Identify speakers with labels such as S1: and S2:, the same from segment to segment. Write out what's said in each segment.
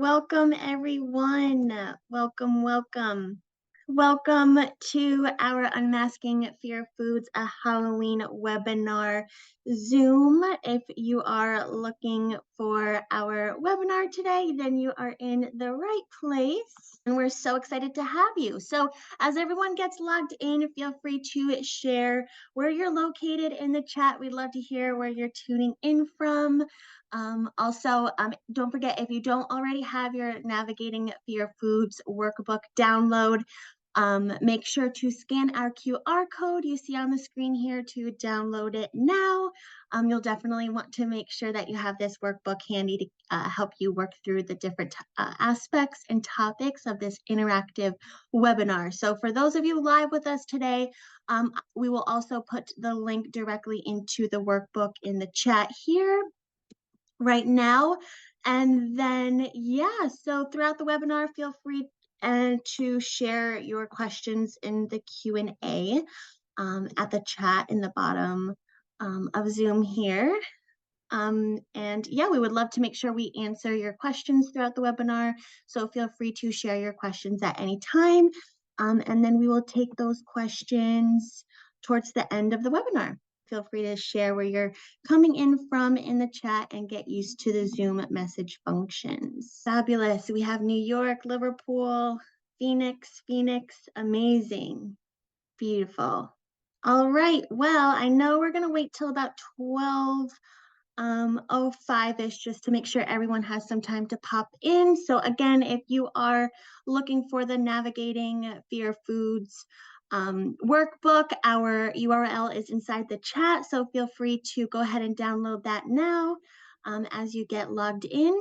S1: Welcome, everyone. Welcome, welcome. Welcome to our Unmasking Fear Foods, a Halloween webinar Zoom. If you are looking for our webinar today, then you are in the right place. And we're so excited to have you. So as everyone gets logged in, feel free to share where you're located in the chat. We'd love to hear where you're tuning in from. Don't forget, if you don't already have your Navigating Fear Foods workbook download, make sure to scan our QR code you see on the screen here to download it now. You'll definitely want to make sure that you have this workbook handy to help you work through the different aspects and topics of this interactive webinar. So for those of you live with us today, we will also put the link directly into the workbook in the chat here right now. And then, so throughout the webinar, feel free to share your questions in the Q&A at the chat in the bottom of Zoom here. We would love to make sure we answer your questions throughout the webinar. So feel free to share your questions at any time. And then we will take those questions towards the end of the webinar. Feel free to share where you're coming in from in the chat and get used to the Zoom message functions. Fabulous. We have New York, Liverpool, Phoenix, amazing. Beautiful. All right. Well, I know we're going to wait till about 12:05-ish just to make sure everyone has some time to pop in. So again, if you are looking for the Navigating Fear Foods workbook, our URL is inside the chat, so feel free to go ahead and download that now as you get logged in.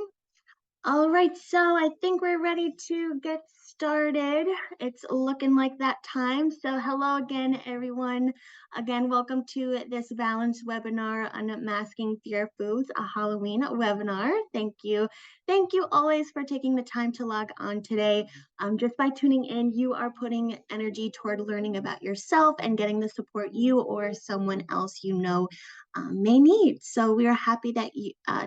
S1: All right, so I think we're ready to get started. It's looking like that time. So hello again, everyone. Again, welcome to this Balance webinar on Unmasking Fear Foods, a Halloween webinar. Thank you. Thank you always for taking the time to log on today. Just by tuning in, you are putting energy toward learning about yourself and getting the support you or someone else you know may need. So we are happy that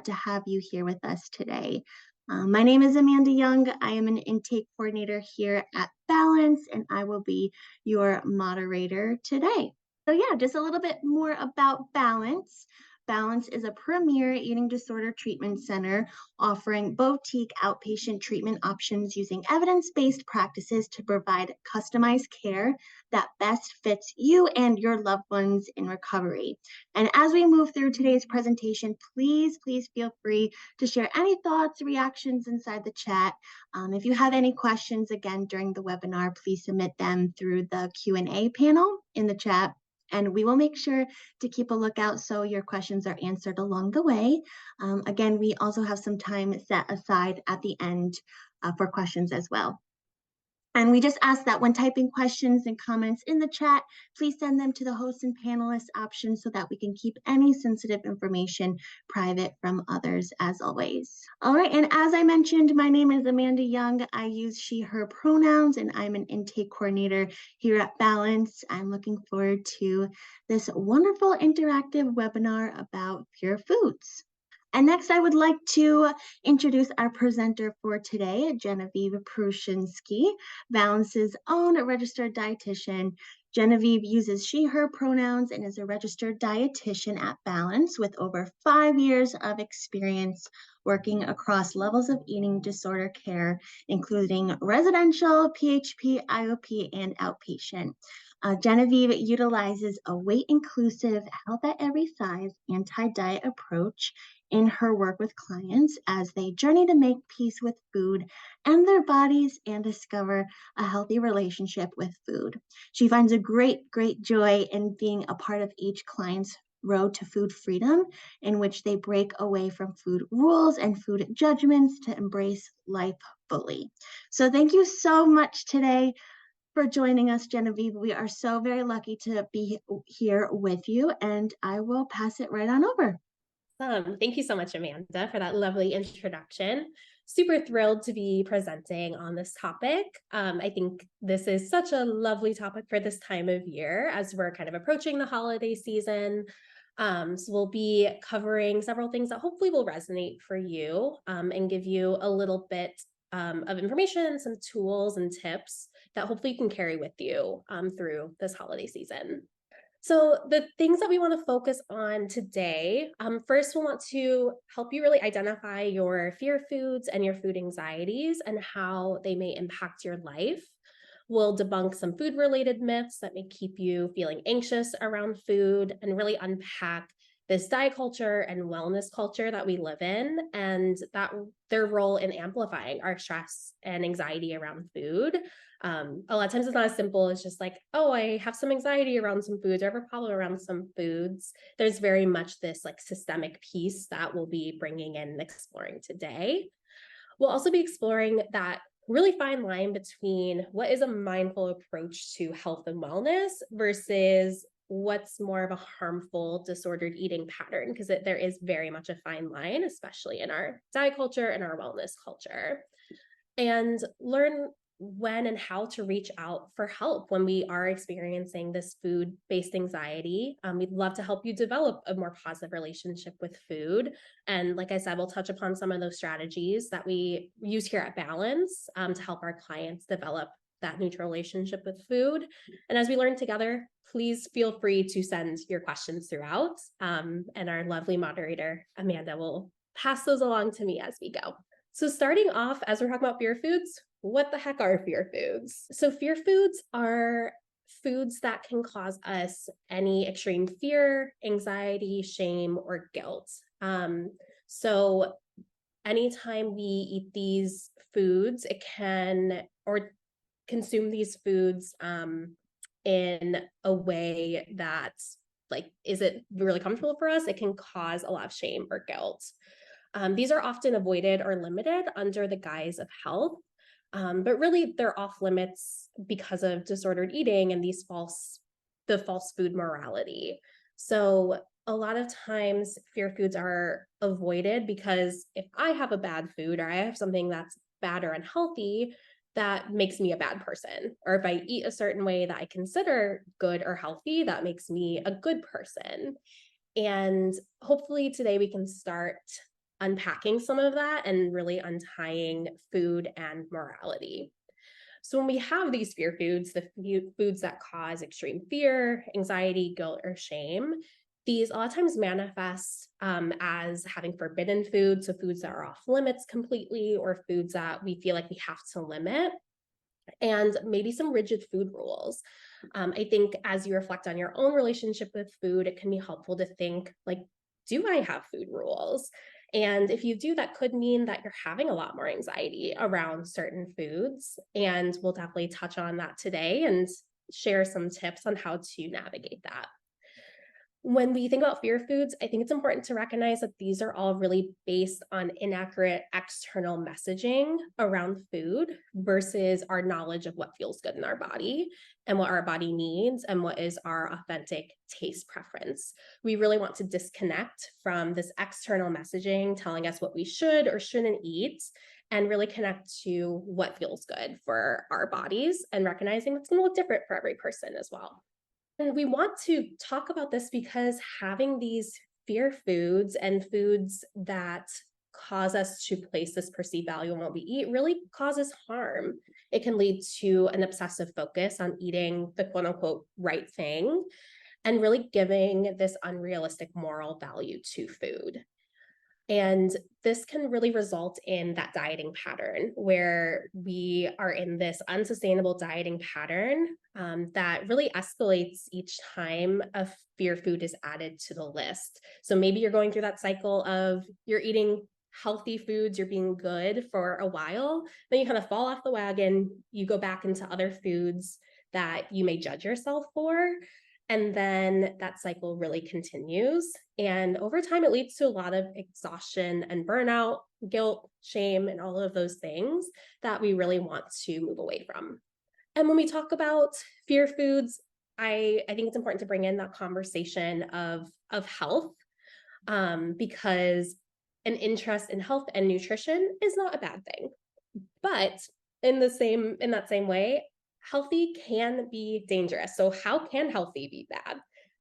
S1: to have you here with us today. My name is Amanda Young. I am an intake coordinator here at Balance, and I will be your moderator today. So just a little bit more about Balance. Balance is a premier eating disorder treatment center offering boutique outpatient treatment options using evidence-based practices to provide customized care that best fits you and your loved ones in recovery. And as we move through today's presentation, please feel free to share any thoughts, reactions inside the chat. If you have any questions, again, during the webinar, please submit them through the Q&A panel in the chat. And we will make sure to keep a lookout so your questions are answered along the way. Again, we also have some time set aside at the end for questions as well. And we just ask that when typing questions and comments in the chat, please send them to the host and panelist option so that we can keep any sensitive information private from others as always. All right, and as I mentioned, my name is Amanda Young. I use she, her pronouns, and I'm an intake coordinator here at Balance. I'm looking forward to this wonderful interactive webinar about pure foods. And next, I would like to introduce our presenter for today, Genevieve Prushinski, Balance's own registered dietitian. Genevieve uses she, her pronouns and is a registered dietitian at Balance with over 5 years of experience working across levels of eating disorder care, including residential, PHP, IOP, and outpatient. Genevieve utilizes a weight-inclusive, health at every size, anti-diet approach in her work with clients as they journey to make peace with food and their bodies and discover a healthy relationship with food. She finds a great joy in being a part of each client's road to food freedom, in which they break away from food rules and food judgments to embrace life fully. So thank you so much today for joining us, Genevieve. We are so very lucky to be here with you, and I will pass it right on over.
S2: Thank you so much, Amanda, for that lovely introduction. Super thrilled to be presenting on this topic. I think this is such a lovely topic for this time of year as we're kind of approaching the holiday season. So we'll be covering several things that hopefully will resonate for you, and give you a little bit of information, some tools and tips that hopefully you can carry with you through this holiday season. So the things that we want to focus on today, first we'll want to help you really identify your fear foods and your food anxieties and how they may impact your life. We'll debunk some food related myths that may keep you feeling anxious around food and really unpack this diet culture and wellness culture that we live in, and that their role in amplifying our stress and anxiety around food. A lot of times it's not as simple as just like, oh, I have some anxiety around some foods or I have a problem around some foods. There's very much this like systemic piece that we'll be bringing in and exploring today. We'll also be exploring that really fine line between what is a mindful approach to health and wellness versus what's more of a harmful disordered eating pattern, because there is very much a fine line, especially in our diet culture and our wellness culture, and learn when and how to reach out for help when we are experiencing this food based anxiety. We'd love to help you develop a more positive relationship with food. And like I said, we'll touch upon some of those strategies that we use here at Balance to help our clients develop that neutral relationship with food. And as we learn together, please feel free to send your questions throughout. And our lovely moderator, Amanda, will pass those along to me as we go. So starting off, as we're talking about fear foods, what the heck are fear foods? So fear foods are foods that can cause us any extreme fear, anxiety, shame, or guilt. So anytime we eat these foods, it can, or consume these foods in a way that like isn't really comfortable for us, it can cause a lot of shame or guilt. These are often avoided or limited under the guise of health, but really they're off limits because of disordered eating and the false food morality. So a lot of times fear foods are avoided because if I have a bad food or I have something that's bad or unhealthy, that makes me a bad person. Or if I eat a certain way that I consider good or healthy, that makes me a good person. And hopefully today we can start unpacking some of that and really untying food and morality. So when we have these fear foods, the foods that cause extreme fear, anxiety, guilt, or shame, these a lot of times manifest as having forbidden foods, so foods that are off limits completely, or foods that we feel like we have to limit, and maybe some rigid food rules. I think as you reflect on your own relationship with food, it can be helpful to think like, do I have food rules? And if you do, that could mean that you're having a lot more anxiety around certain foods. And we'll definitely touch on that today and share some tips on how to navigate that. When we think about fear foods, I think it's important to recognize that these are all really based on inaccurate external messaging around food versus our knowledge of what feels good in our body and what our body needs and what is our authentic taste preference. We really want to disconnect from this external messaging telling us what we should or shouldn't eat and really connect to what feels good for our bodies and recognizing it's going to look different for every person as well. And we want to talk about this because having these fear foods and foods that cause us to place this perceived value on what we eat really causes harm. It can lead to an obsessive focus on eating the quote unquote right thing and really giving this unrealistic moral value to food. And this can really result in that dieting pattern where we are in this unsustainable dieting pattern that really escalates each time a fear food is added to the list. So maybe you're going through that cycle of you're eating healthy foods, you're being good for a while, then you kind of fall off the wagon, you go back into other foods that you may judge yourself for. And then that cycle really continues. And over time, it leads to a lot of exhaustion and burnout, guilt, shame, and all of those things that we really want to move away from. And when we talk about fear foods, I think it's important to bring in that conversation of health, because an interest in health and nutrition is not a bad thing. But in that same way, healthy can be dangerous. So how can healthy be bad?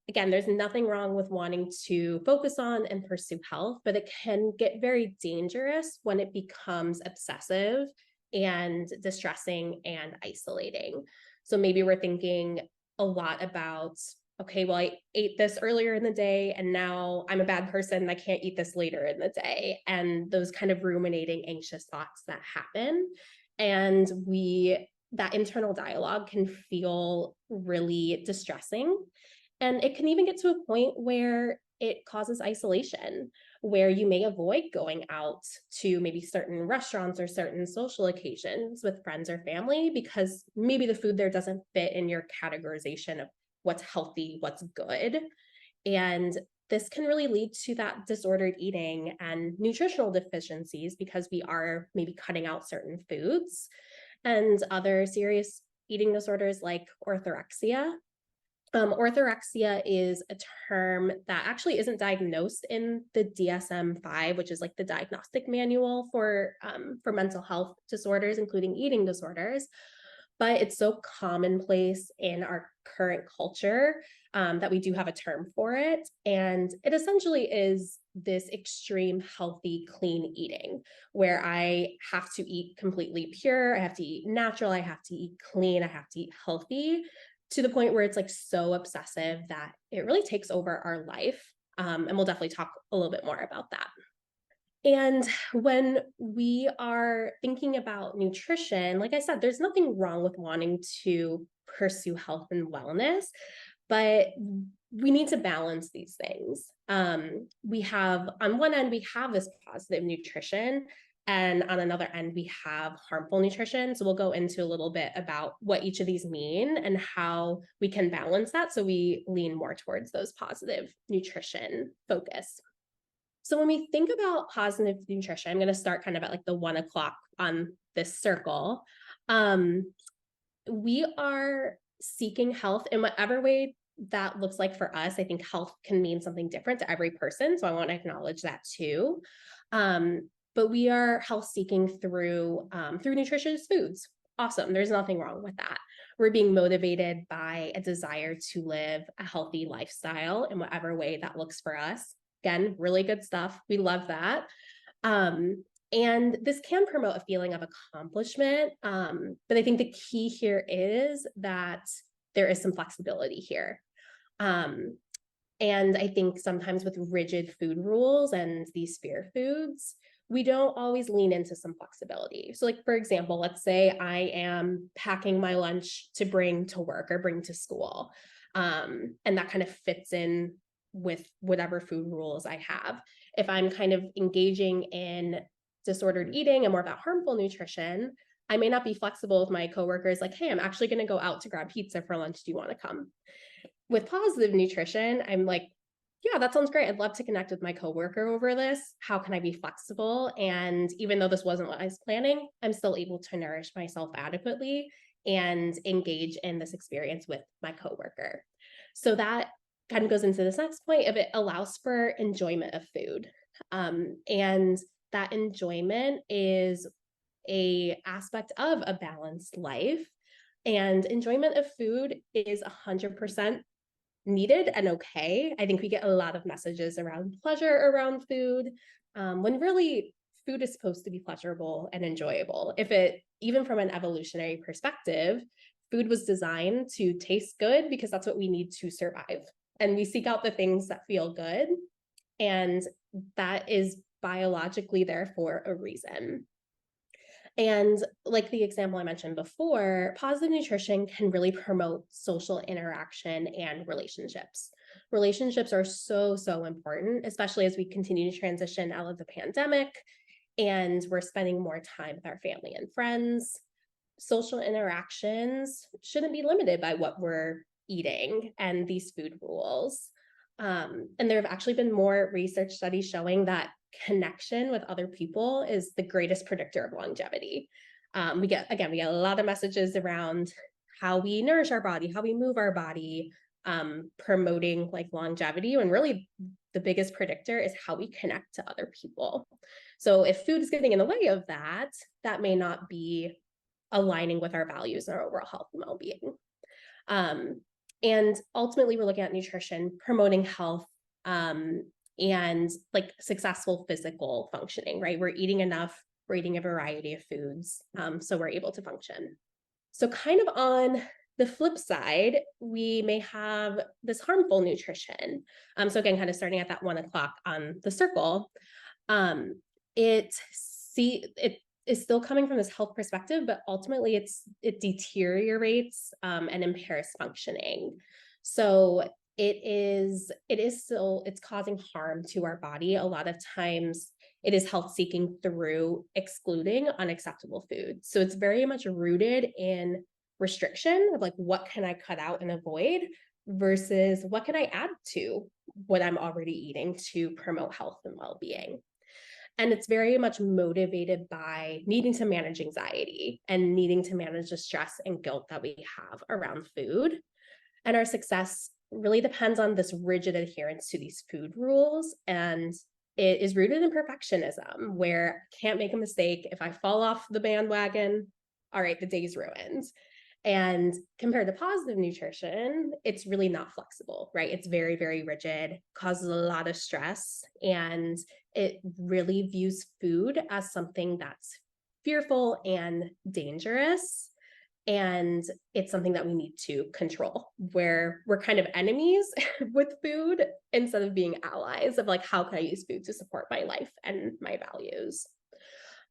S2: again, there's nothing wrong with wanting to focus on and pursue health, but it can get very dangerous when it becomes obsessive and distressing and isolating. So maybe we're thinking a lot about, okay, well, I ate this earlier in the day and now I'm a bad person and I can't eat this later in the day. And those kind of ruminating, anxious thoughts that happen. And that internal dialogue can feel really distressing. And it can even get to a point where it causes isolation, where you may avoid going out to maybe certain restaurants or certain social occasions with friends or family because maybe the food there doesn't fit in your categorization of what's healthy, what's good. And this can really lead to that disordered eating and nutritional deficiencies because we are maybe cutting out certain foods, and other serious eating disorders like orthorexia. Orthorexia is a term that actually isn't diagnosed in the DSM-5, which is like the diagnostic manual for mental health disorders, including eating disorders. But it's so commonplace in our current culture that we do have a term for it. And it essentially is this extreme healthy, clean eating where I have to eat completely pure, I have to eat natural, I have to eat clean, I have to eat healthy, to the point where it's like so obsessive that it really takes over our life. And we'll definitely talk a little bit more about that. And when we are thinking about nutrition, like I said, there's nothing wrong with wanting to pursue health and wellness, but we need to balance these things. We have, on one end, we have this positive nutrition, and on another end, we have harmful nutrition. So we'll go into a little bit about what each of these mean and how we can balance that so we lean more towards those positive nutrition focus. So when we think about positive nutrition, I'm going to start kind of at like the 1 o'clock on this circle. We are seeking health in whatever way that looks like for us. I think health can mean something different to every person. So I want to acknowledge that too. But we are health seeking through nutritious foods. Awesome. There's nothing wrong with that. We're being motivated by a desire to live a healthy lifestyle in whatever way that looks for us. Again, really good stuff. We love that. And this can promote a feeling of accomplishment. But I think the key here is that there is some flexibility here. And I think sometimes with rigid food rules and these fear foods, we don't always lean into some flexibility. So like, for example, let's say I am packing my lunch to bring to work or bring to school. And that kind of fits in with whatever food rules I have. If I'm kind of engaging in disordered eating and more about harmful nutrition, I may not be flexible with my coworkers, like, hey, I'm actually going to go out to grab pizza for lunch. Do you want to come? With positive nutrition, I'm like, yeah, that sounds great. I'd love to connect with my coworker over this. How can I be flexible? And even though this wasn't what I was planning, I'm still able to nourish myself adequately and engage in this experience with my coworker. So that kind of goes into this next point of it allows for enjoyment of food. And that enjoyment is a aspect of a balanced life. And enjoyment of food is 100% needed and okay. I think we get a lot of messages around pleasure around food, when really food is supposed to be pleasurable and enjoyable. Even from an evolutionary perspective, food was designed to taste good because that's what we need to survive. And we seek out the things that feel good. And that is biologically there for a reason. And like the example I mentioned before, positive nutrition can really promote social interaction and relationships. Relationships are so, so important, especially as we continue to transition out of the pandemic and we're spending more time with our family and friends. Social interactions shouldn't be limited by what we're eating and these food rules. And there have actually been more research studies showing that connection with other people is the greatest predictor of longevity. We get a lot of messages around how we nourish our body, how we move our body, promoting like longevity, when really the biggest predictor is how we connect to other people. So if food is getting in the way of that, that may not be aligning with our values and our overall health and well-being. And ultimately, we're looking at nutrition, promoting health, and like successful physical functioning, right? We're eating enough, we're eating a variety of foods, so we're able to function. So, kind of on the flip side, we may have this harmful nutrition. So, again, kind of starting at that 1 o'clock on the circle, um, it is still coming from this health perspective, but ultimately it deteriorates and impairs functioning. So it is still it's causing harm to our body. A lot of times it is health seeking through excluding unacceptable food. So it's very much rooted in restriction of like what can I cut out and avoid versus what can I add to what I'm already eating to promote health and well-being. And it's very much motivated by needing to manage anxiety and needing to manage the stress and guilt that we have around food. And our success really depends on this rigid adherence to these food rules. And it is rooted in perfectionism, where I can't make a mistake. If I fall off the bandwagon, all right, the day's ruined. And compared to positive nutrition, it's really not flexible, right? It's very, very rigid, causes a lot of stress, and it really views food as something that's fearful and dangerous. And it's something that we need to control, where we're kind of enemies with food instead of being allies of like, how can I use food to support my life and my values?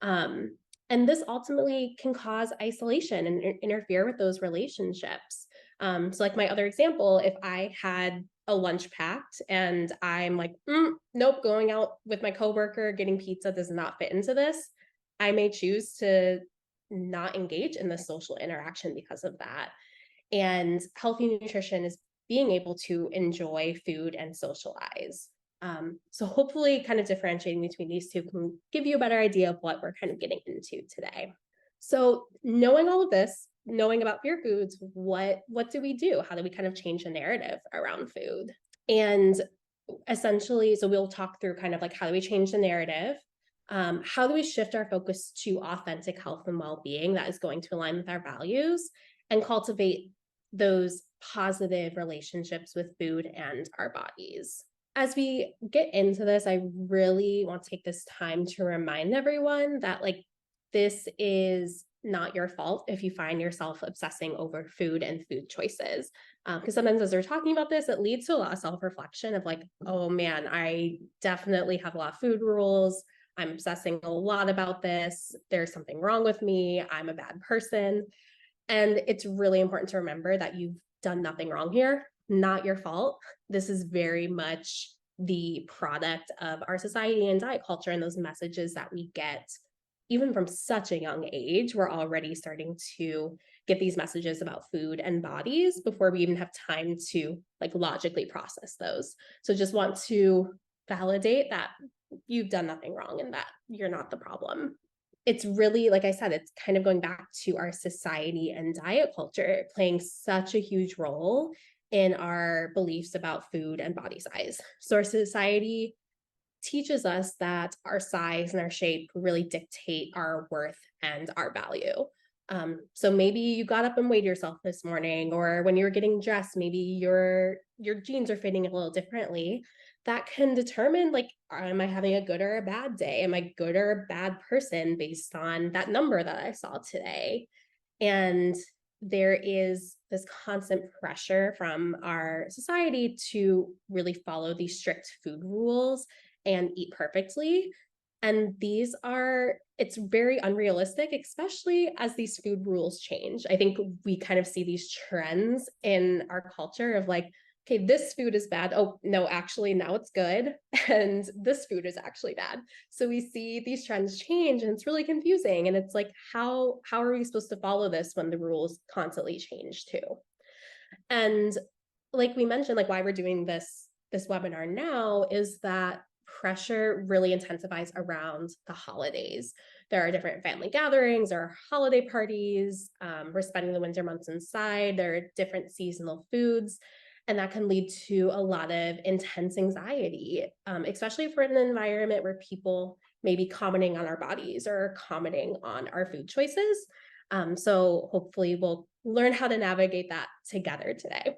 S2: Um, and this ultimately can cause isolation and interfere with those relationships. So, like my other example, if I had a lunch packed and I'm like, nope, going out with my coworker, getting pizza does not fit into this, I may choose to not engage in the social interaction because of that. And healthy nutrition is being able to enjoy food and socialize. So hopefully kind of differentiating between these two can give you a better idea of what we're kind of getting into today. So knowing all of this, knowing about fear foods, what do we do? How do we kind of change the narrative around food? And essentially, so we'll talk through kind of like how do we change the narrative? How do we shift our focus to authentic health and well-being that is going to align with our values and cultivate those positive relationships with food and our bodies? As we get into this, I really want to take this time to remind everyone that like this is not your fault if you find yourself obsessing over food and food choices. Because sometimes as we're talking about this, it leads to a lot of self-reflection of like, oh man, I definitely have a lot of food rules. I'm obsessing a lot about this. There's something wrong with me. I'm a bad person. And it's really important to remember that you've done nothing wrong here, not your fault. This is very much the product of our society and diet culture and those messages that we get even from such a young age. We're already starting to get these messages about food and bodies before we even have time to like logically process those. So just want to validate that you've done nothing wrong and that you're not the problem. It's really, like I said, it's kind of going back to our society and diet culture playing such a huge role in our beliefs about food and body size. So our society teaches us that our size and our shape really dictate our worth and our value. So maybe you got up and weighed yourself this morning, or when you were getting dressed, maybe your jeans are fitting a little differently. That can determine like, am I having a good or a bad day? Am I a good or a bad person based on that number that I saw today? And there is this constant pressure from our society to really follow these strict food rules and eat perfectly. And it's very unrealistic, especially as these food rules change. I think we kind of see these trends in our culture of like, okay, this food is bad. Oh, no, actually, now it's good. And this food is actually bad. So we see these trends change and it's really confusing. And it's like, how are we supposed to follow this when the rules constantly change too? And like we mentioned, like why we're doing this webinar now is that pressure really intensifies around the holidays. There are different family gatherings, there are holiday parties, we're spending the winter months inside, there are different seasonal foods, and that can lead to a lot of intense anxiety, especially if we're in an environment where people may be commenting on our bodies or commenting on our food choices. So hopefully we'll learn how to navigate that together today.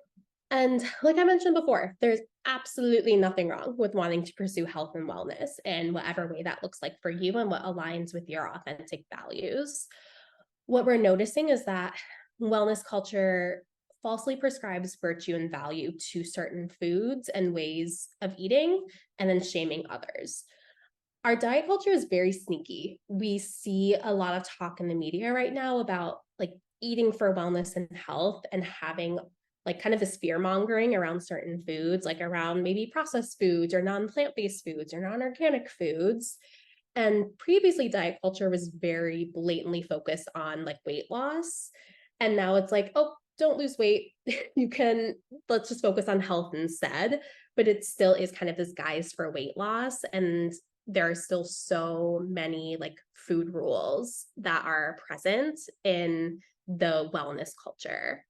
S2: And like I mentioned before, there's absolutely nothing wrong with wanting to pursue health and wellness in whatever way that looks like for you and what aligns with your authentic values. What we're noticing is that wellness culture falsely prescribes virtue and value to certain foods and ways of eating, and then shaming others. Our diet culture is very sneaky. We see a lot of talk in the media right now about like eating for wellness and health, and having like kind of this fear mongering around certain foods, like around maybe processed foods or non-plant based foods or non-organic foods. And previously, diet culture was very blatantly focused on like weight loss. And now it's like, oh, don't lose weight. You can, let's just focus on health instead. But it still is kind of this guise for weight loss. And there are still so many like food rules that are present in the wellness culture.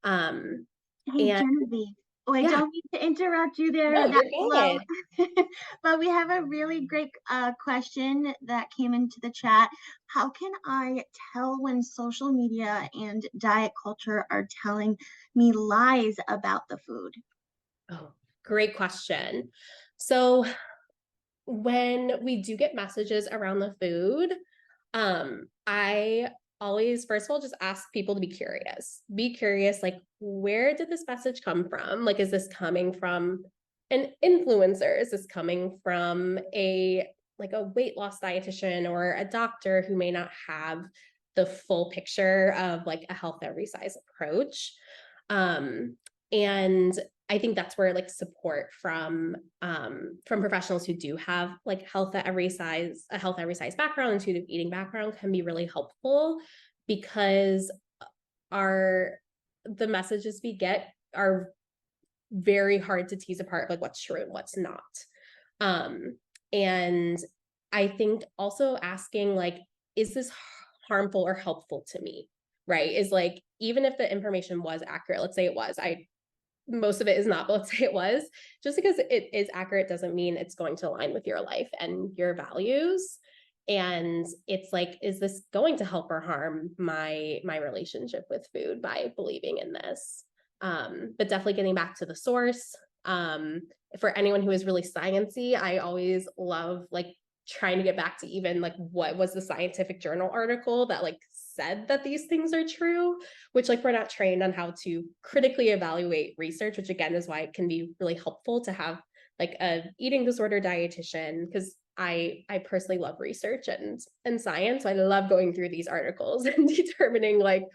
S2: Um,
S1: Hey,
S2: and
S1: Genevieve. Oh, I
S2: yeah,
S1: don't mean to interrupt you there
S2: no,
S1: that
S2: you're
S1: flow,
S2: good.
S1: but we have a really great question that came into the chat. How can I tell when social media and diet culture are telling me lies about the food?
S2: Oh, great question. So when we do get messages around the food, I always, first of all, just ask people to be curious. Be curious, like, where did this message come from? Like, is this coming from an influencer? Is this coming from a like a weight loss dietitian or a doctor who may not have the full picture of like a health every size approach? And I think that's where like support from professionals who do have like a health every size background, intuitive eating background can be really helpful, because our the messages we get are very hard to tease apart, like what's true and what's not. Um, and I think also asking like, is this harmful or helpful to me? Right? Is like, even if the information was accurate, let's say it was, I most of it is not, but let's say it was, just because it is accurate doesn't mean it's going to align with your life and your values. And it's like, is this going to help or harm my relationship with food by believing in this? But definitely getting back to the source. For anyone who is really sciencey, I always love like trying to get back to even like what was the scientific journal article that like said that these things are true, which like we're not trained on how to critically evaluate research, which again is why it can be really helpful to have like a eating disorder dietitian, because I personally love research and science. So I love going through these articles and determining like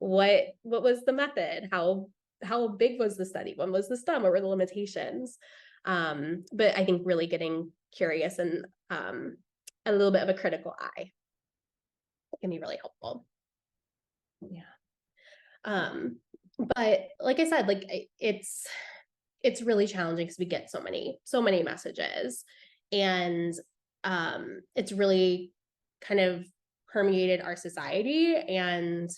S2: what was the method, how big was the study, when was this done, what were the limitations. But I think really getting curious and a little bit of a critical eye can be really helpful. Yeah. Um, but like I said, like it's really challenging because we get so many messages, and it's really kind of permeated our society, and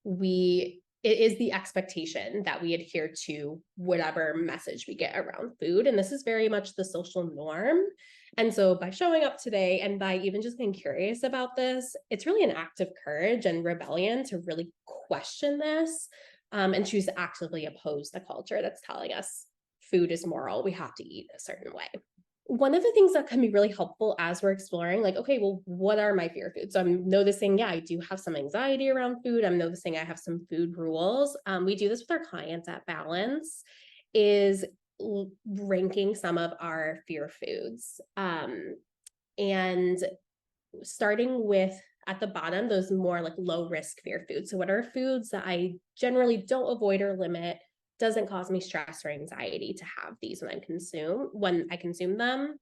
S2: it is the expectation that we adhere to whatever message we get around food, and this is very much the social norm. And so by showing up today and by even just being curious about this, it's really an act of courage and rebellion to really question this, and choose to actively oppose the culture that's telling us food is moral, we have to eat a certain way. One of the things that can be really helpful as we're exploring, like, okay, well, what are my fear foods? So I'm noticing, yeah, I do have some anxiety around food. I'm noticing I have some food rules. We do this with our clients at Balance, is ranking some of our fear foods. And starting with at the bottom, those more like low risk fear foods. So what are foods that I generally don't avoid or limit, doesn't cause me stress or anxiety to have these when I consume them.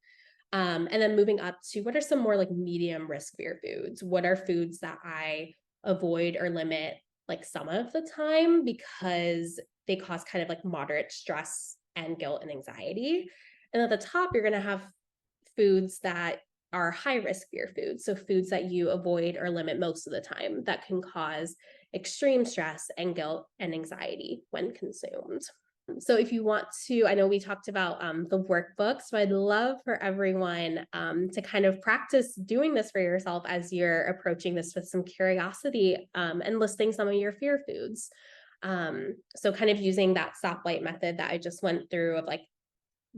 S2: And then moving up to what are some more like medium risk fear foods? What are foods that I avoid or limit like some of the time because they cause kind of like moderate stress and guilt and anxiety. And at the top, you're going to have foods that are high risk fear foods. So foods that you avoid or limit most of the time that can cause extreme stress and guilt and anxiety when consumed. So if you want to, I know we talked about the workbook, so I'd love for everyone to kind of practice doing this for yourself as you're approaching this with some curiosity, and listing some of your fear foods. So kind of using that stoplight method that I just went through of like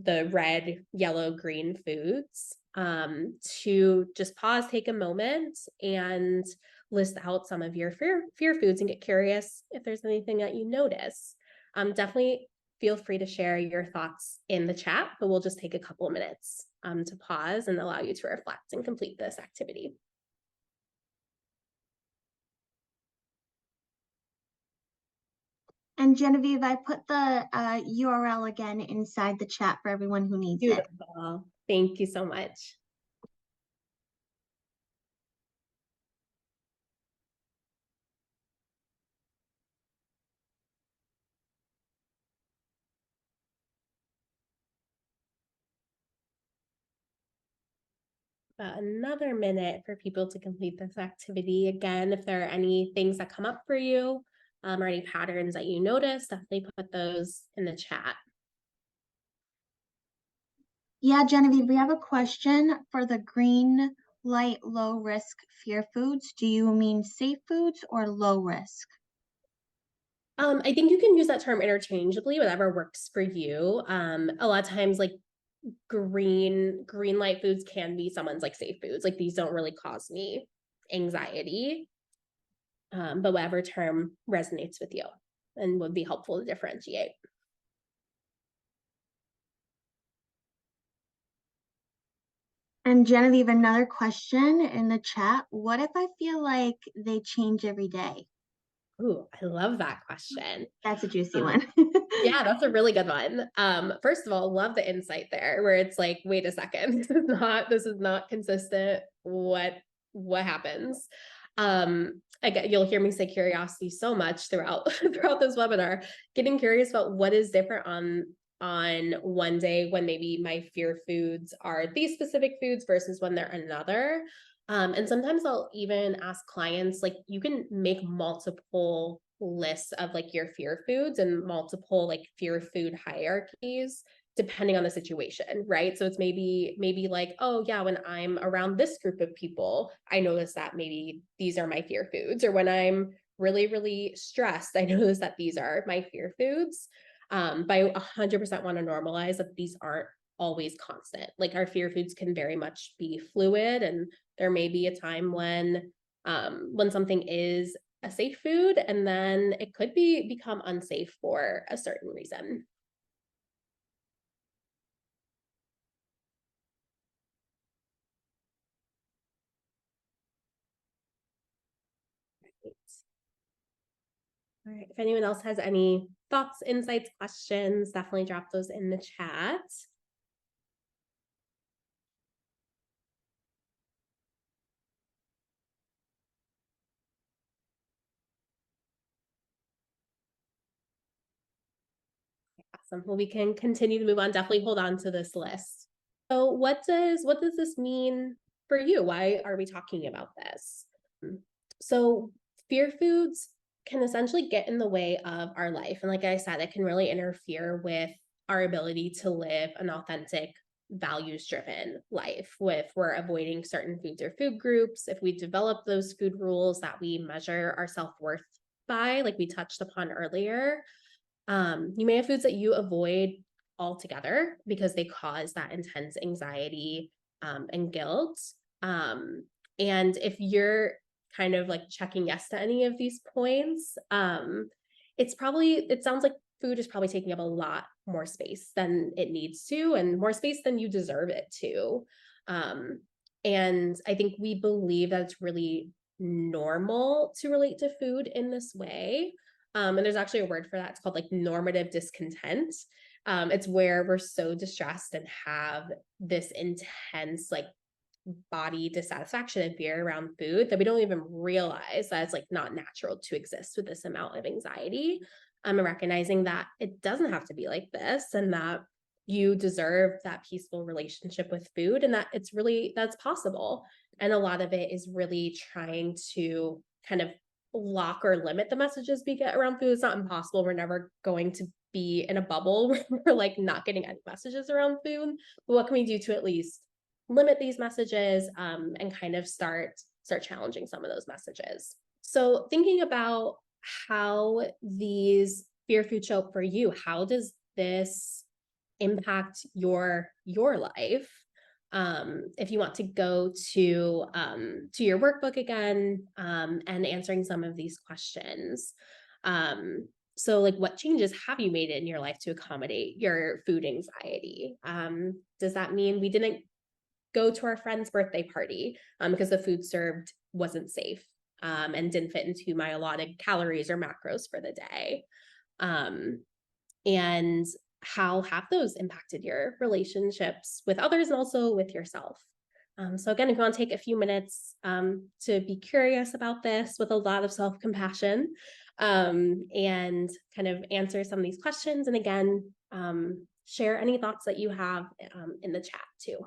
S2: the red, yellow, green foods, to just pause, take a moment, and list out some of your fear foods and get curious if there's anything that you notice. Definitely feel free to share your thoughts in the chat, but we'll just take a couple of minutes to pause and allow you to reflect and complete this activity.
S1: And Genevieve, I put the URL again inside the chat for everyone who needs it.
S2: Beautiful. Thank you so much. About another minute for people to complete this activity. Again, if there are any things that come up for you, or any patterns that you notice, definitely put those in the chat.
S1: Yeah, Genevieve, we have a question for the green light low risk fear foods. Do you mean safe foods or low risk?
S2: I think you can use that term interchangeably, whatever works for you. A lot of times, like green light foods can be someone's like safe foods. Like these don't really cause me anxiety, but whatever term resonates with you and would be helpful to differentiate.
S1: And Genevieve, another question in the chat. What if I feel like they change every day?
S2: Ooh, I love that question.
S1: That's a juicy one.
S2: Yeah, that's a really good one. First of all, love the insight there where it's like, wait a second, this is not consistent. What happens? Again, you'll hear me say curiosity so much throughout this webinar, getting curious about what is different on one day when maybe my fear foods are these specific foods versus when they're another. And sometimes I'll even ask clients, like, you can make multiple lists of like your fear foods and multiple like fear food hierarchies depending on the situation, right? So it's maybe like, oh yeah, when I'm around this group of people, I notice that maybe these are my fear foods, or when I'm really, really stressed, I notice that these are my fear foods. But I 100% want to normalize that these aren't always constant. Like our fear foods can very much be fluid, and there may be a time when something is a safe food and then it could become unsafe for a certain reason. All right. If anyone else has any thoughts, insights, questions, definitely drop those in the chat. Awesome. Well, we can continue to move on. Definitely hold on to this list. So what does this mean for you? Why are we talking about this? So fear foods can essentially get in the way of our life. And like I said, it can really interfere with our ability to live an authentic, values-driven life. If we're avoiding certain foods or food groups, if we develop those food rules that we measure our self-worth by, like we touched upon earlier, you may have foods that you avoid altogether because they cause that intense anxiety and guilt. And if you're kind of like checking yes to any of these points, it sounds like food is probably taking up a lot more space than it needs to, and more space than you deserve it to. And I think we believe that it's really normal to relate to food in this way. And there's actually a word for that. It's called like normative discontent. It's where we're so distressed and have this intense like body dissatisfaction and fear around food that we don't even realize that it's like not natural to exist with this amount of anxiety. And recognizing that it doesn't have to be like this, and that you deserve that peaceful relationship with food, and that that's possible. And a lot of it is really trying to kind of lock or limit the messages we get around food. It's not impossible. We're never going to be in a bubble where we're like not getting any messages around food. But what can we do to at least limit these messages, and kind of start challenging some of those messages? So thinking about how these fear foods show up for you. How does this impact your life? If you want to go to your workbook again, and answering some of these questions. So like, what changes have you made in your life to accommodate your food anxiety? Does that mean we didn't go to our friend's birthday party because the food served wasn't safe, and didn't fit into my allotted calories or macros for the day? And how have those impacted your relationships with others and also with yourself? So again, if you want to take a few minutes to be curious about this with a lot of self-compassion, and kind of answer some of these questions. And again, share any thoughts that you have in the chat too.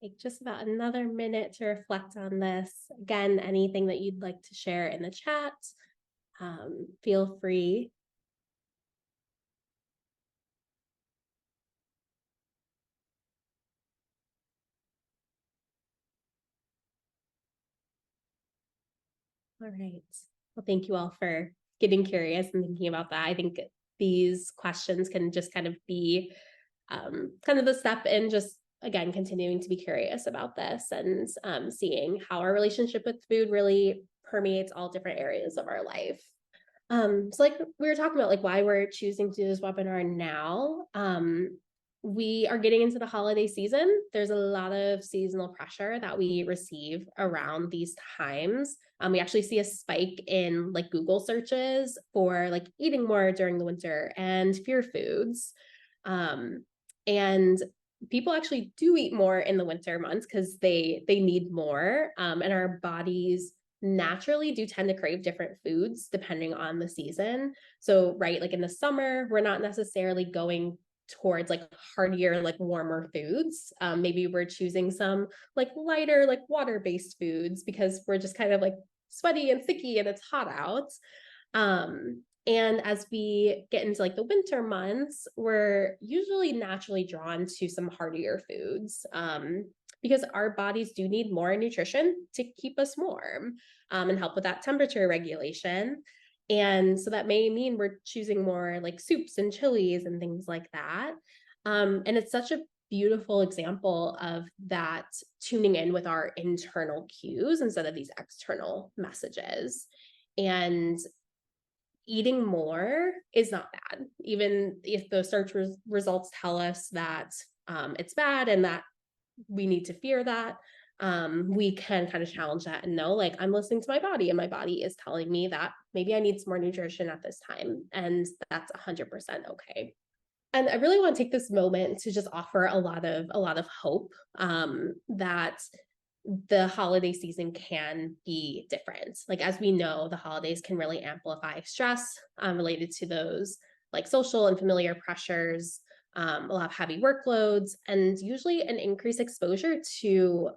S2: Take just about another minute to reflect on this. Again, anything that you'd like to share in the chat, feel free. All right. Well, thank you all for getting curious and thinking about that. I think these questions can just kind of be kind of the step in just, again, continuing to be curious about this and seeing how our relationship with food really permeates all different areas of our life. So like we were talking about, like why we're choosing to do this webinar now. We are getting into the holiday season. There's a lot of seasonal pressure that we receive around these times. We actually see a spike in like Google searches for like eating more during the winter and fear foods. And people actually do eat more in the winter months because they need more, and our bodies naturally do tend to crave different foods depending on the season. So, right, like in the summer, we're not necessarily going towards like heartier, like warmer foods. Maybe we're choosing some like lighter, like water-based foods because we're just kind of like sweaty and sticky and it's hot out. And as we get into like the winter months, we're usually naturally drawn to some heartier foods, because our bodies do need more nutrition to keep us warm, and help with that temperature regulation. And so that may mean we're choosing more like soups and chilies and things like that. And it's such a beautiful example of that, tuning in with our internal cues instead of these external messages. And eating more is not bad, even if the search results tell us that it's bad and that we need to fear that. We can kind of challenge that and know, like, I'm listening to my body and my body is telling me that maybe I need some more nutrition at this time. And that's 100% okay. And I really want to take this moment to just offer a lot of hope, that the holiday season can be different. Like, as we know, the holidays can really amplify stress related to those like social and familiar pressures, a lot of heavy workloads, and usually an increased exposure to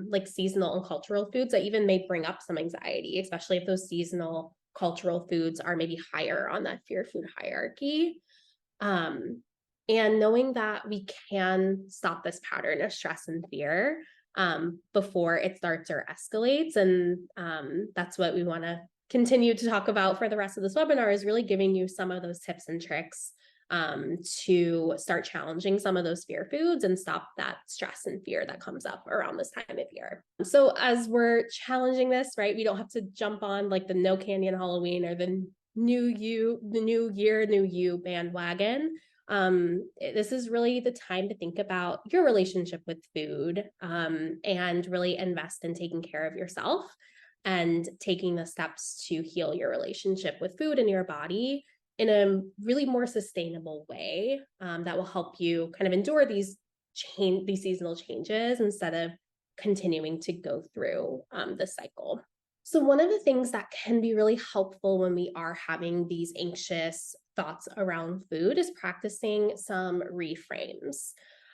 S2: like seasonal and cultural foods that even may bring up some anxiety, especially if those seasonal cultural foods are maybe higher on that fear food hierarchy. And knowing that we can stop this pattern of stress and fear before it starts or escalates. And that's what we want to continue to talk about for the rest of this webinar, is really giving you some of those tips and tricks to start challenging some of those fear foods and stop that stress and fear that comes up around this time of year. So as we're challenging this, right, we don't have to jump on like the no candy on Halloween or the new year, new you bandwagon. This is really the time to think about your relationship with food, and really invest in taking care of yourself and taking the steps to heal your relationship with food and your body in a really more sustainable way, that will help you kind of endure these seasonal changes instead of continuing to go through the cycle. So one of the things that can be really helpful when we are having these anxious thoughts around food is practicing some reframes.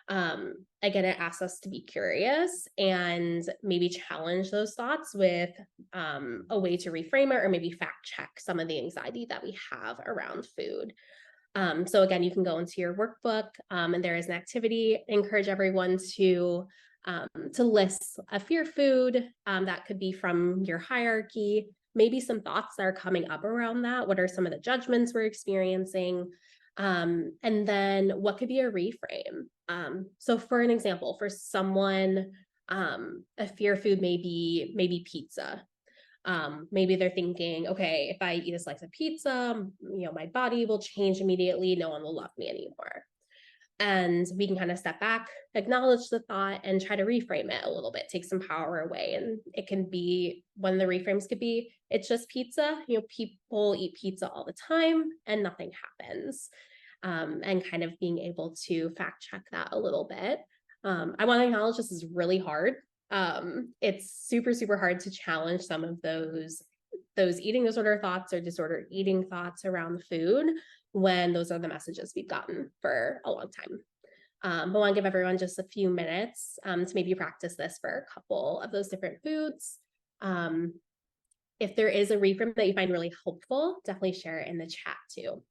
S2: Again, it asks us to be curious and maybe challenge those thoughts with a way to reframe it or maybe fact check some of the anxiety that we have around food. So again, you can go into your workbook and there is an activity. Encourage everyone to list a fear food that could be from your hierarchy, maybe some thoughts that are coming up around that. What are some of the judgments we're experiencing? And then what could be a reframe? So for an example, for someone, a fear food may be maybe pizza. Maybe they're thinking, okay, if I eat a slice of pizza, my body will change immediately. No one will love me anymore. And we can kind of step back, acknowledge the thought, and try to reframe it a little bit, take some power away. And it can be, one of the reframes could be, it's just pizza. People eat pizza all the time and nothing happens. And kind of being able to fact check that a little bit. I want to acknowledge this is really hard. It's super, super hard to challenge some of those eating disorder thoughts or disordered eating thoughts around food when those are the messages we've gotten for a long time. I want to give everyone just a few minutes to maybe practice this for a couple of those different foods. If there is a reframe that you find really helpful, definitely share it in the chat too.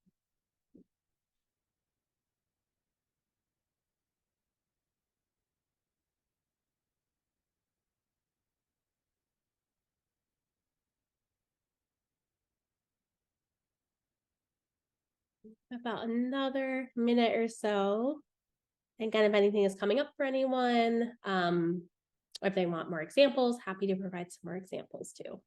S2: About another minute or so. Again, if anything is coming up for anyone, or if they want more examples, happy to provide some more examples too.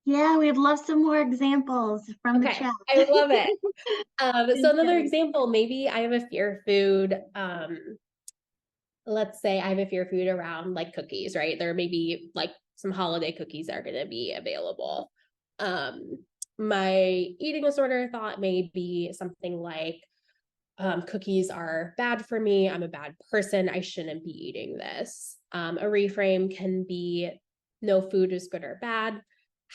S1: Yeah, we'd love some more examples from the chat.
S2: I love it. So another example, maybe I have a fear food. Let's say I have a fear food around like cookies, right? There may be like some holiday cookies that are going to be available. My eating disorder thought may be something like cookies are bad for me. I'm a bad person. I shouldn't be eating this. A reframe can be no food is good or bad.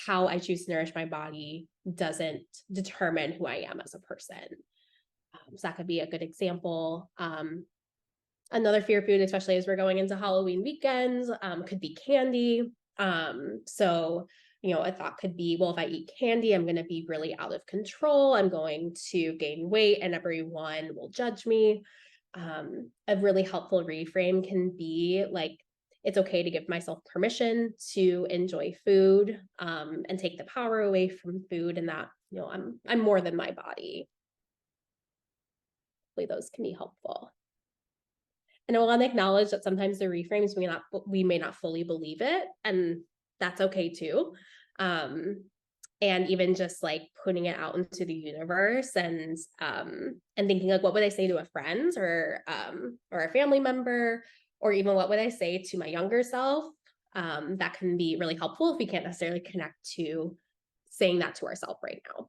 S2: How I choose to nourish my body doesn't determine who I am as a person. So that could be a good example. Another fear food, especially as we're going into Halloween weekends, could be candy. So, a thought could be, well, if I eat candy, I'm going to be really out of control. I'm going to gain weight and everyone will judge me. A really helpful reframe can be like, it's okay to give myself permission to enjoy food and take the power away from food, and that, I'm more than my body. Hopefully those can be helpful. And I want to acknowledge that sometimes the reframes we may not fully believe it, and that's okay too. And even just like putting it out into the universe and thinking like, what would I say to a friend or a family member, or even what would I say to my younger self? That can be really helpful if we can't necessarily connect to saying that to ourselves right now.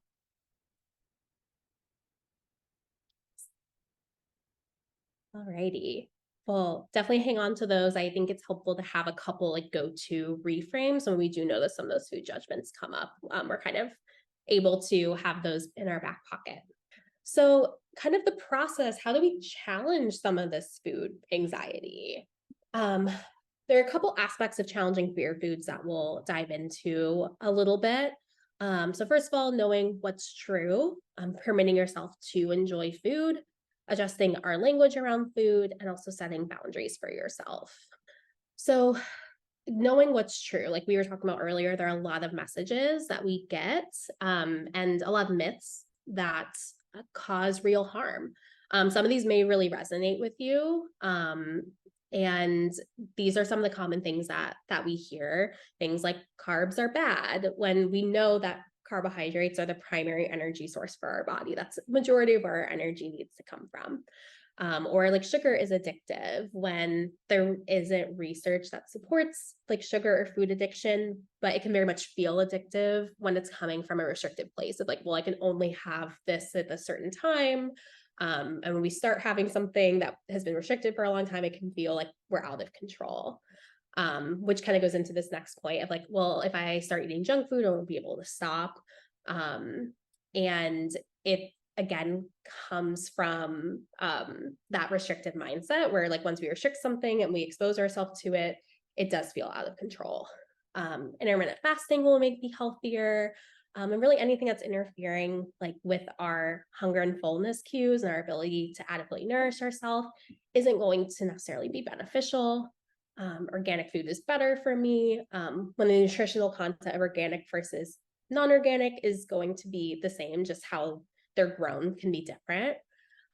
S2: Alrighty. Well, definitely hang on to those. I think it's helpful to have a couple like go-to reframes when we do notice some of those food judgments come up. We're kind of able to have those in our back pocket. So kind of the process, how do we challenge some of this food anxiety? There are a couple aspects of challenging fear foods that we'll dive into a little bit. So first of all, knowing what's true, permitting yourself to enjoy food, adjusting our language around food, and also setting boundaries for yourself. So knowing what's true, like we were talking about earlier, there are a lot of messages that we get and a lot of myths that cause real harm. Some of these may really resonate with you. And these are some of the common things that we hear. Things like carbs are bad, when we know that carbohydrates are the primary energy source for our body. That's the majority of our energy needs to come from. Or like sugar is addictive when there isn't research that supports like sugar or food addiction, but it can very much feel addictive when it's coming from a restricted place of like, well, I can only have this at a certain time. And when we start having something that has been restricted for a long time, it can feel like we're out of control. Which kind of goes into this next point of like, well, if I start eating junk food, I won't be able to stop. And it again comes from that restrictive mindset where like once we restrict something and we expose ourselves to it, it does feel out of control. Intermittent fasting will make me healthier. And really anything that's interfering like with our hunger and fullness cues and our ability to adequately nourish ourselves isn't going to necessarily be beneficial. Organic food is better for me. When the nutritional content of organic versus non-organic is going to be the same, just how they're grown can be different.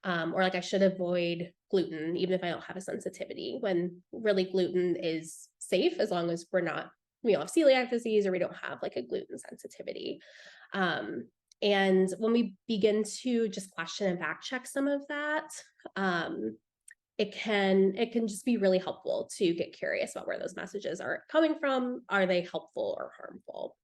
S2: Or like I should avoid gluten, even if I don't have a sensitivity, when really gluten is safe as long as we don't have celiac disease or we don't have like a gluten sensitivity. And when we begin to just question and fact check some of that, it can just be really helpful to get curious about where those messages are coming from. Are they helpful or harmful?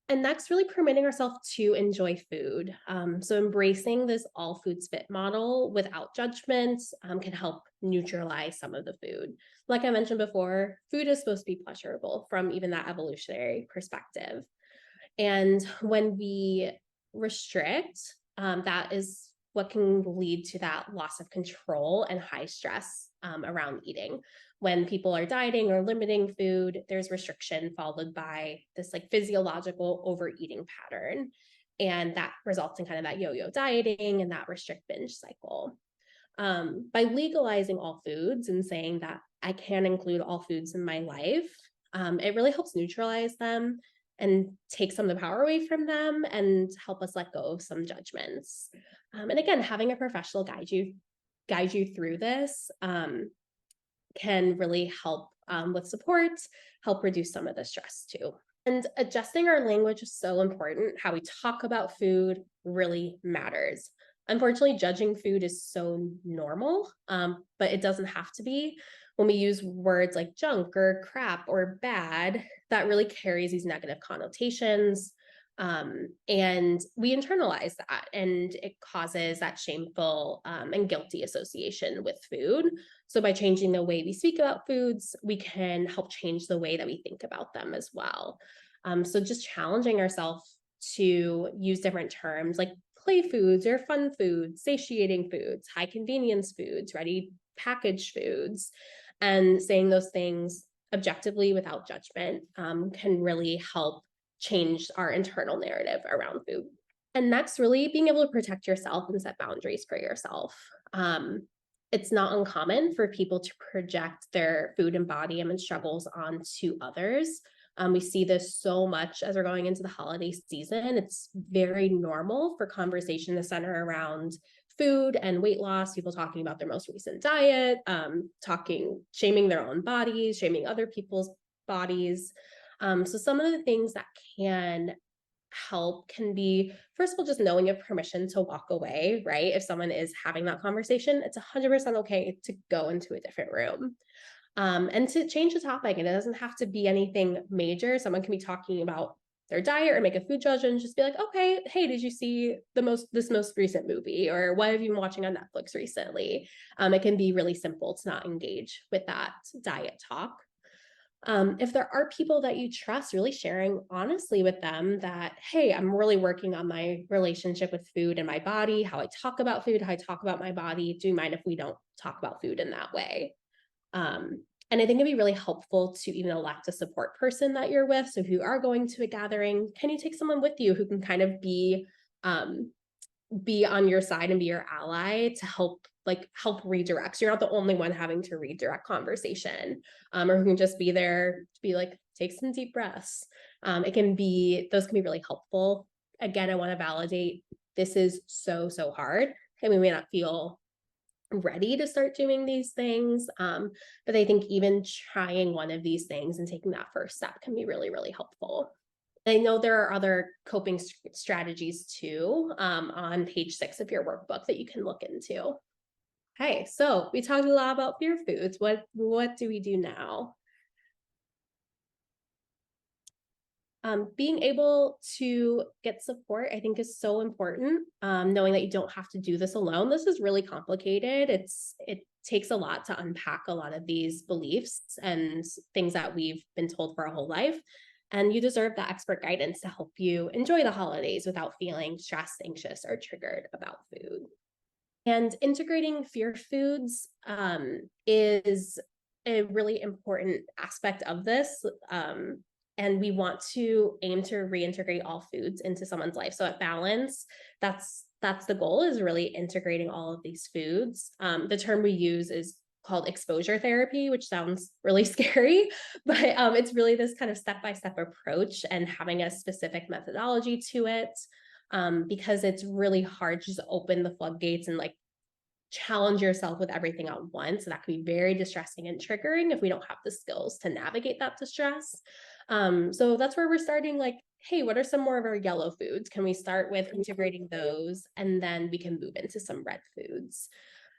S2: And next, really permitting ourselves to enjoy food. So embracing this all foods fit model without judgment can help neutralize some of the food. Like I mentioned before, food is supposed to be pleasurable from even that evolutionary perspective. And when we restrict, that is what can lead to that loss of control and high stress around eating. When people are dieting or limiting food, there's restriction followed by this like physiological overeating pattern. And that results in kind of that yo-yo dieting and that restrict binge cycle. By legalizing all foods and saying that I can include all foods in my life, it really helps neutralize them and take some of the power away from them and help us let go of some judgments. And again, having a professional guide you through this can really help with support, help reduce some of the stress too. And adjusting our language is so important. How we talk about food really matters. Unfortunately, judging food is so normal, but it doesn't have to be. When we use words like junk or crap or bad, that really carries these negative connotations. And we internalize that, and it causes that shameful and guilty association with food. So by changing the way we speak about foods, we can help change the way that we think about them as well. So just challenging ourselves to use different terms like play foods or fun foods, satiating foods, high convenience foods, ready packaged foods, and saying those things objectively without judgment can really help change our internal narrative around food. And next, really being able to protect yourself and set boundaries for yourself. It's not uncommon for people to project their food and body image struggles onto others. We see this so much as we're going into the holiday season. It's very normal for conversation to center around food and weight loss, people talking about their most recent diet, shaming their own bodies, shaming other people's bodies. So some of the things that can help can be, first of all, just knowing you have permission to walk away, right? If someone is having that conversation, it's 100% okay to go into a different room. And to change the topic, and it doesn't have to be anything major. Someone can be talking about their diet or make a food judgment and just be like, okay, hey, did you see this most recent movie? Or what have you been watching on Netflix recently? It can be really simple to not engage with that diet talk. If there are people that you trust, really sharing honestly with them that, hey, I'm really working on my relationship with food and my body, how I talk about food, how I talk about my body. Do you mind if we don't talk about food in that way? And I think it'd be really helpful to even elect a support person that you're with. So if you are going to a gathering, can you take someone with you who can kind of be on your side and be your ally to help redirect. So you're not the only one having to redirect conversation, or who can just be there to be like, take some deep breaths. Those can be really helpful. Again, I want to validate this is so hard, and we may not feel ready to start doing these things. But I think even trying one of these things and taking that first step can be really helpful. I know there are other coping strategies too on page 6 of your workbook that you can look into. Okay, so we talked a lot about fear foods. What do we do now? Being able to get support, I think, is so important. Knowing that you don't have to do this alone. This is really complicated. It takes a lot to unpack a lot of these beliefs and things that we've been told for our whole life. And you deserve that expert guidance to help you enjoy the holidays without feeling stressed, anxious, or triggered about food. And integrating fear foods is a really important aspect of this. And we want to aim to reintegrate all foods into someone's life. So at Balance, that's the goal, is really integrating all of these foods. The term we use is called exposure therapy, which sounds really scary, but it's really this kind of step-by-step approach and having a specific methodology to it, because it's really hard to just open the floodgates and like challenge yourself with everything at once. So that can be very distressing and triggering if we don't have the skills to navigate that distress. So that's where we're starting, like, hey, what are some more of our yellow foods? Can we start with integrating those, and then we can move into some red foods?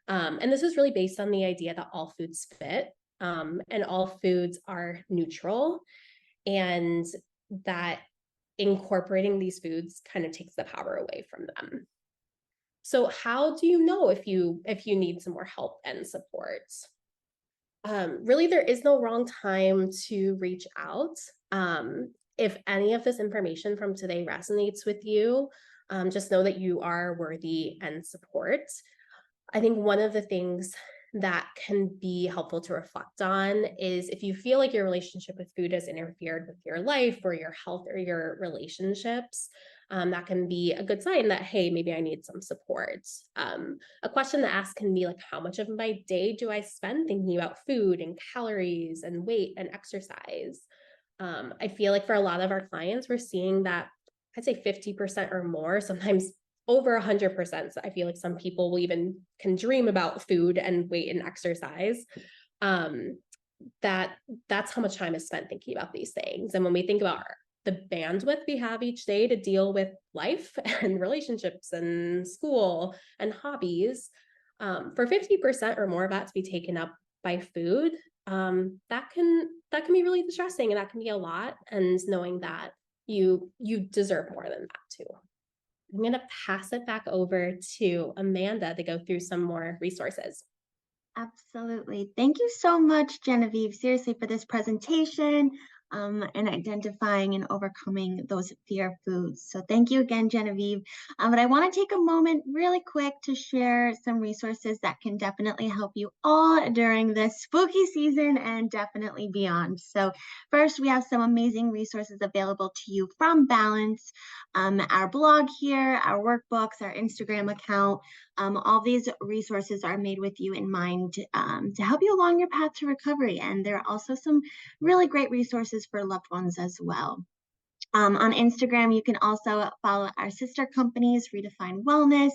S2: And this is really based on the idea that all foods fit, and all foods are neutral, and that incorporating these foods kind of takes the power away from them. So how do you know if you need some more help and support? Really, there is no wrong time to reach out. If any of this information from today resonates with you, just know that you are worthy and support. I think one of the things that can be helpful to reflect on is if you feel like your relationship with food has interfered with your life or your health or your relationships, that can be a good sign that, hey, maybe I need some support. A question to ask can be like, how much of my day do I spend thinking about food and calories and weight and exercise? I feel like for a lot of our clients, we're seeing that I'd say 50% or more, sometimes over 100%. So I feel like some people will even can dream about food and weight and exercise. Um, that's how much time is spent thinking about these things. And when we think about the bandwidth we have each day to deal with life and relationships and school and hobbies, for 50% or more of that to be taken up by food, that can be really distressing, and that can be a lot. And knowing that you deserve more than that too. I'm going to pass it back over to Amanda to go through some more resources.
S1: Absolutely. Thank you so much, Genevieve, seriously, for this presentation, and identifying and overcoming those fear foods. So thank you again, Genevieve. But I want to take a moment really quick to share some resources that can definitely help you all during this spooky season and definitely beyond. So first, we have some amazing resources available to you from Balance, our blog here, our workbooks, our Instagram account. All these resources are made with you in mind, to help you along your path to recovery. And there are also some really great resources for loved ones as well. On Instagram, you can also follow our sister companies, Redefine Wellness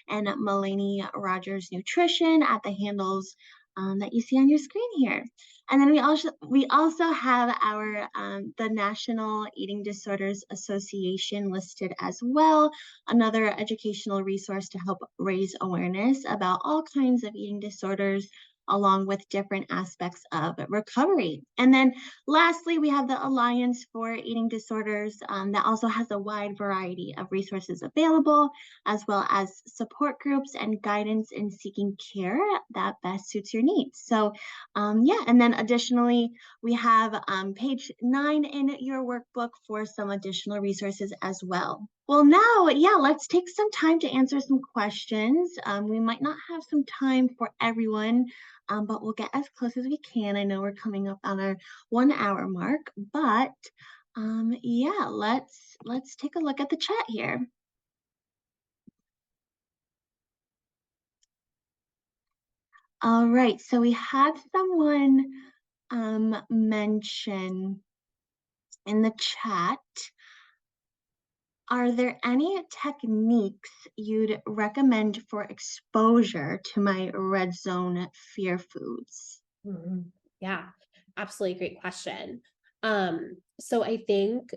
S1: and Mulaney Rogers Nutrition, at the handles that you see on your screen here. And then we also have our the National Eating Disorders Association listed as well, another educational resource to help raise awareness about all kinds of eating disorders, along with different aspects of recovery. And then lastly, we have the Alliance for Eating Disorders, that also has a wide variety of resources available, as well as support groups and guidance in seeking care that best suits your needs. So yeah, and then additionally, we have page 9 in your workbook for some additional resources as well. Well, now, yeah, let's take some time to answer some questions. We might not have some time for everyone, but we'll get as close as we can. I know we're coming up on our 1 hour mark, but yeah, let's take a look at the chat here. All right, so we had someone mention in the chat, are there any techniques you'd recommend for exposure to my red zone fear foods?
S2: Mhm. Yeah, absolutely great question. So I think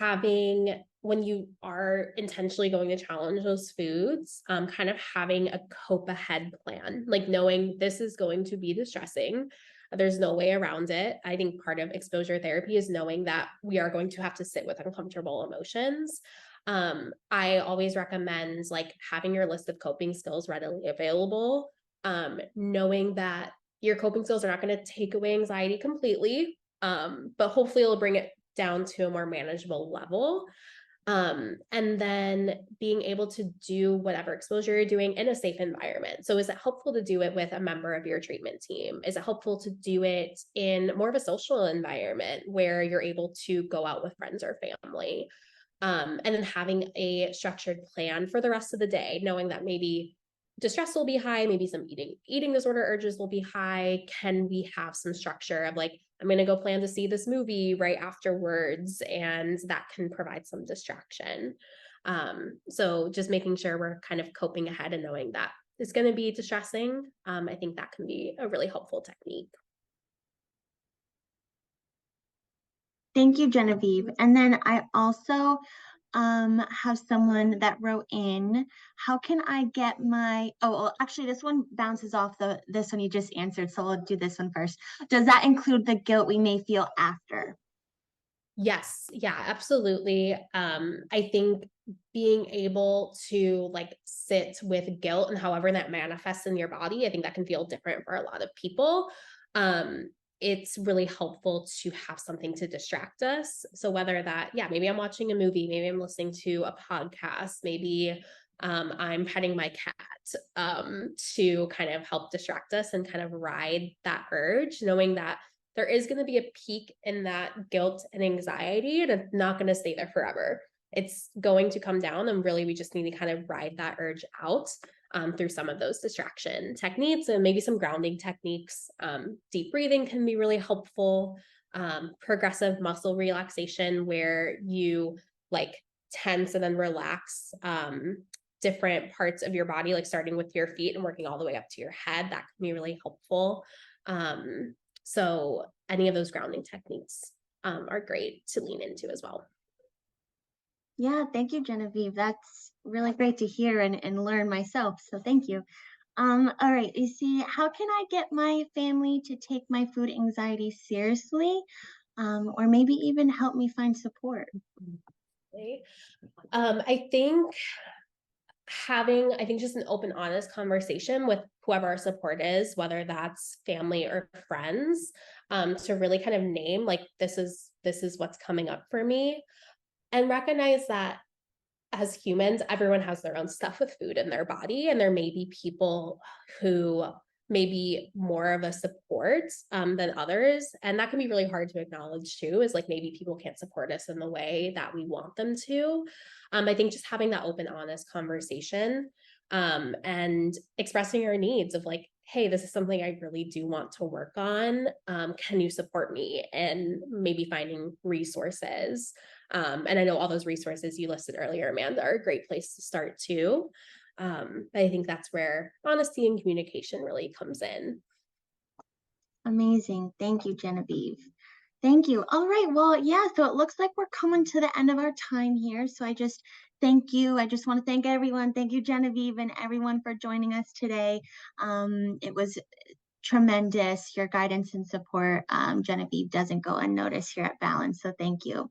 S2: having when you are intentionally going to challenge those foods, kind of having a cope ahead plan, like knowing this is going to be distressing. There's no way around it. I think part of exposure therapy is knowing that we are going to have to sit with uncomfortable emotions. I always recommend like having your list of coping skills readily available, knowing that your coping skills are not going to take away anxiety completely, but hopefully it'll bring it down to a more manageable level. And then being able to do whatever exposure you're doing in a safe environment. So is it helpful to do it with a member of your treatment team? Is it helpful to do it in more of a social environment where you're able to go out with friends or family? And then having a structured plan for the rest of the day, knowing that maybe distress will be high, maybe some eating disorder urges will be high. Can we have some structure of like, I'm going to go plan to see this movie right afterwards, and that can provide some distraction. So just making sure we're kind of coping ahead and knowing that it's going to be distressing. I think that can be a really helpful technique.
S1: Thank you, Genevieve. And then I also have someone that wrote in, how can I get my, oh, well, actually this one bounces off this one you just answered, so I'll do this one first. Does that include the guilt we may feel after?
S2: Yes, yeah, absolutely. I think being able to like sit with guilt and however that manifests in your body, I think that can feel different for a lot of people. Um, it's really helpful to have something to distract us. So whether that, yeah, maybe I'm watching a movie, maybe I'm listening to a podcast, maybe I'm petting my cat, to kind of help distract us and kind of ride that urge, knowing that there is going to be a peak in that guilt and anxiety, and it's not going to stay there forever. It's going to come down, and really, we just need to kind of ride that urge out, through some of those distraction techniques and maybe some grounding techniques. Deep breathing can be really helpful. Progressive muscle relaxation, where you like tense and then relax different parts of your body, like starting with your feet and working all the way up to your head. That can be really helpful. So any of those grounding techniques are great to lean into as well.
S1: Yeah, thank you, Genevieve. That's really great to hear and learn myself. So thank you. All right, you see, how can I get my family to take my food anxiety seriously? Or maybe even help me find support?
S2: I think I think just an open, honest conversation with whoever our support is, whether that's family or friends, to really kind of name like this is what's coming up for me, and recognize that as humans, everyone has their own stuff with food in their body, and there may be people who may be more of a support than others, and that can be really hard to acknowledge too. Is like maybe people can't support us in the way that we want them to. I think just having that open, honest conversation, and expressing your needs of like, hey, this is something I really do want to work on. Can you support me? And maybe finding resources. And I know all those resources you listed earlier, Amanda, are a great place to start too. I think that's where honesty and communication really comes in.
S1: Amazing. Thank you, Genevieve. Thank you. All right. Well, yeah, so it looks like we're coming to the end of our time here. So I just thank you. I just want to thank everyone. Thank you, Genevieve, and everyone for joining us today. It was tremendous. Your guidance and support, Genevieve, doesn't go unnoticed here at Balance. So thank you.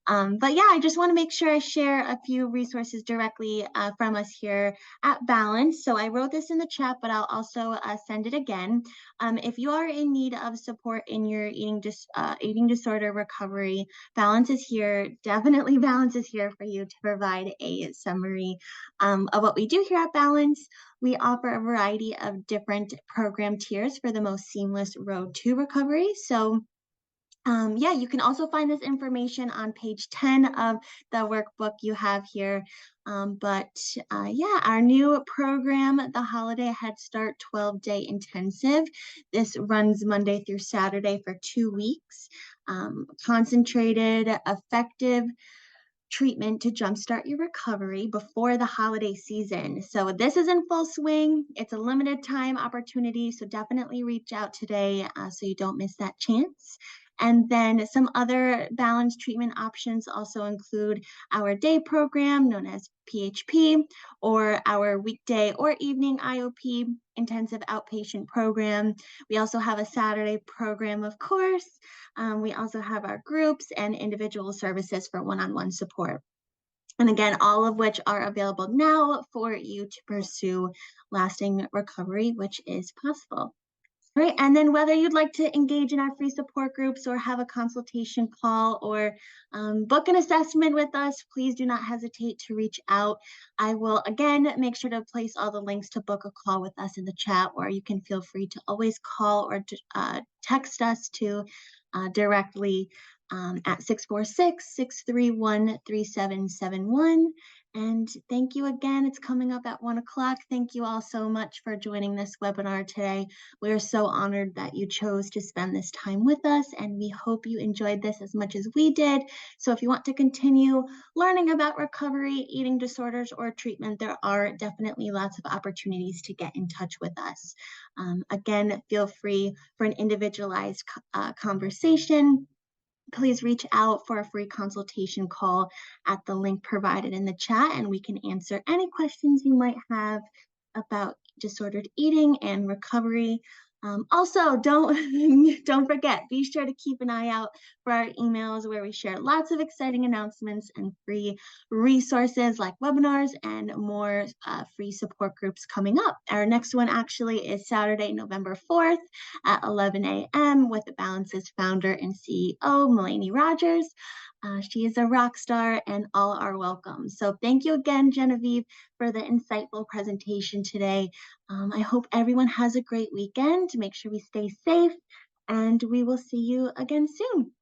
S1: But yeah, I just want to make sure I share a few resources directly from us here at Balance. So I wrote this in the chat, but I'll also send it again. If you are in need of support in your eating disorder recovery, Balance is here. Definitely Balance is here for you to provide a summary of what we do here at Balance. We offer a variety of different program tiers for the most seamless road to recovery. So yeah, you can also find this information on page 10 of the workbook you have here. Yeah, our new program, the Holiday Head Start 12-Day Intensive. This runs Monday through Saturday for 2 weeks. Concentrated, effective treatment to jumpstart your recovery before the holiday season. So this is in full swing. It's a limited time opportunity, so definitely reach out today so you don't miss that chance. And then some other balanced treatment options also include our day program known as PHP, or our weekday or evening IOP, intensive outpatient program. We also have a Saturday program, of course. We also have our groups and individual services for one-on-one support. And again, all of which are available now for you to pursue lasting recovery, which is possible. Right. And then whether you'd like to engage in our free support groups or have a consultation call or book an assessment with us, please do not hesitate to reach out. I will again make sure to place all the links to book a call with us in the chat, or you can feel free to always call or text us to directly at 646-631-3771. And thank you again. It's coming up at 1 o'clock. Thank you all so much for joining this webinar today. We're so honored that you chose to spend this time with us, and we hope you enjoyed this as much as we did. So if you want to continue learning about recovery, eating disorders, or treatment, there are definitely lots of opportunities to get in touch with us. Again, feel free for an individualized conversation. Please reach out for a free consultation call at the link provided in the chat, and we can answer any questions you might have about disordered eating and recovery. Also, don't forget, be sure to keep an eye out for our emails where we share lots of exciting announcements and free resources like webinars and more free support groups coming up. Our next one actually is Saturday, November 4th at 11 a.m. with the Balances founder and CEO, Melanie Rogers. She is a rock star, and all are welcome. So thank you again, Genevieve, for the insightful presentation today. I hope everyone has a great weekend. Make sure we stay safe, and we will see you again soon.